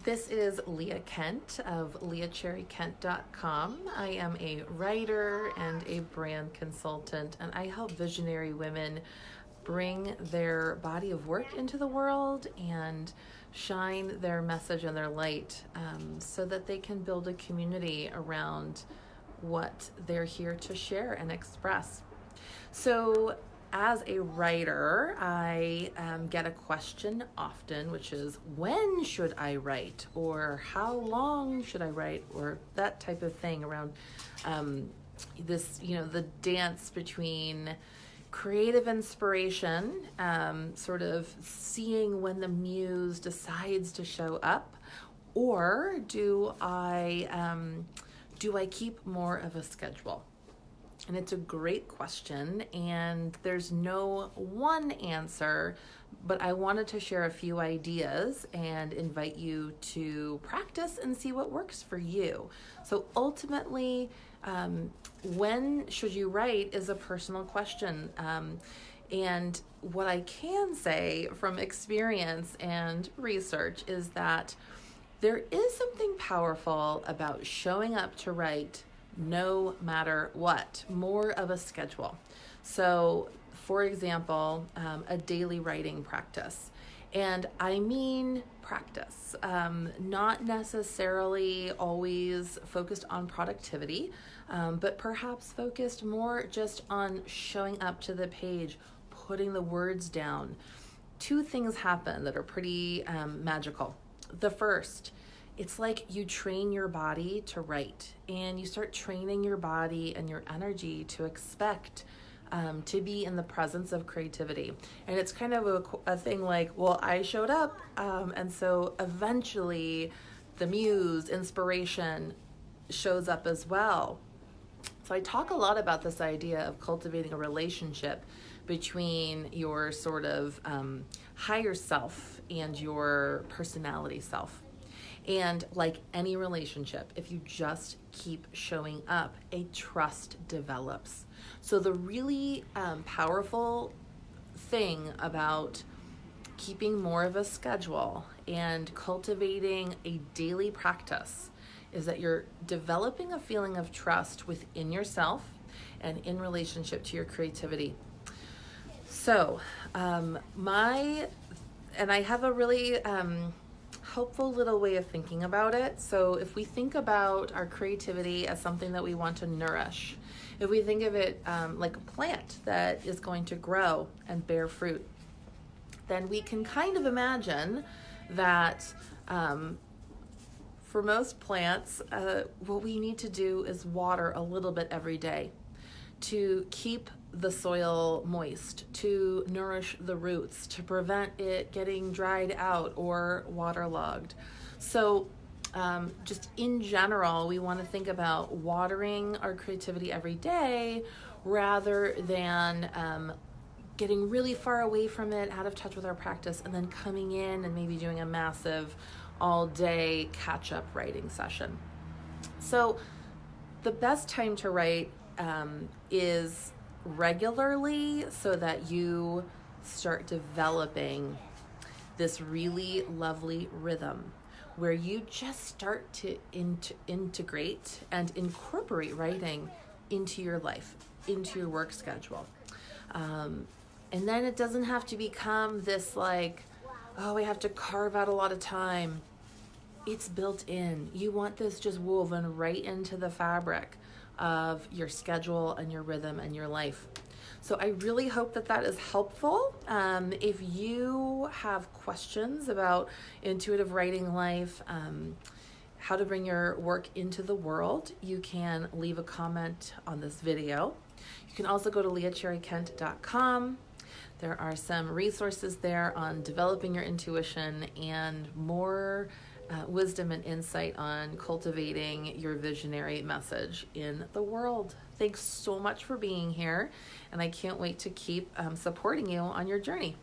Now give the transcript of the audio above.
This is Leah Kent of leahcherrykent.com. I am a writer and a brand consultant, and I help visionary women bring their body of work into the world and shine their message and their light so that they can build a community around what they're here to share and express. So as a writer, I get a question often, which is, when should I write? Or how long should I write? Or that type of thing around the dance between creative inspiration, sort of seeing when the muse decides to show up, or do I keep more of a schedule? And it's a great question, and there's no one answer, but I wanted to share a few ideas and invite you to practice and see what works for you. So ultimately, when should you write is a personal question. And what I can say from experience and research is that there is something powerful about showing up to write no matter what, more of a schedule. So, for example, a daily writing practice. And I mean practice, not necessarily always focused on productivity, but perhaps focused more just on showing up to the page, putting the words down. Two things happen that are pretty magical. The first, it's like you train your body to write, and you start training your body and your energy to expect to be in the presence of creativity. And it's kind of a thing like, well, I showed up, and so eventually the muse, inspiration shows up as well. So I talk a lot about this idea of cultivating a relationship between your sort of higher self and your personality self. And like any relationship, if you just keep showing up, a trust develops. So the really powerful thing about keeping more of a schedule and cultivating a daily practice is that you're developing a feeling of trust within yourself and in relationship to your creativity. So I have a really helpful little way of thinking about it. So if we think about our creativity as something that we want to nourish, if we think of it like a plant that is going to grow and bear fruit, then we can kind of imagine that for most plants, what we need to do is water a little bit every day to keep the soil moist, to nourish the roots, to prevent it getting dried out or waterlogged. So just in general, we want to think about watering our creativity every day rather than getting really far away from it, out of touch with our practice, and then coming in and maybe doing a massive all-day catch-up writing session. So the best time to write is regularly, so that you start developing this really lovely rhythm where you just start to integrate and incorporate writing into your life, into your work schedule. And then it doesn't have to become this like, oh, I have to carve out a lot of time. It's built in. You want this just woven right into the fabric of your schedule and your rhythm and your life. So I really hope that is helpful. If you have questions about intuitive writing life, how to bring your work into the world, you can leave a comment on this video. You can also go to leahcherrykent.com. There are some resources there on developing your intuition and more wisdom and insight on cultivating your visionary message in the world. Thanks so much for being here, and I can't wait to keep supporting you on your journey.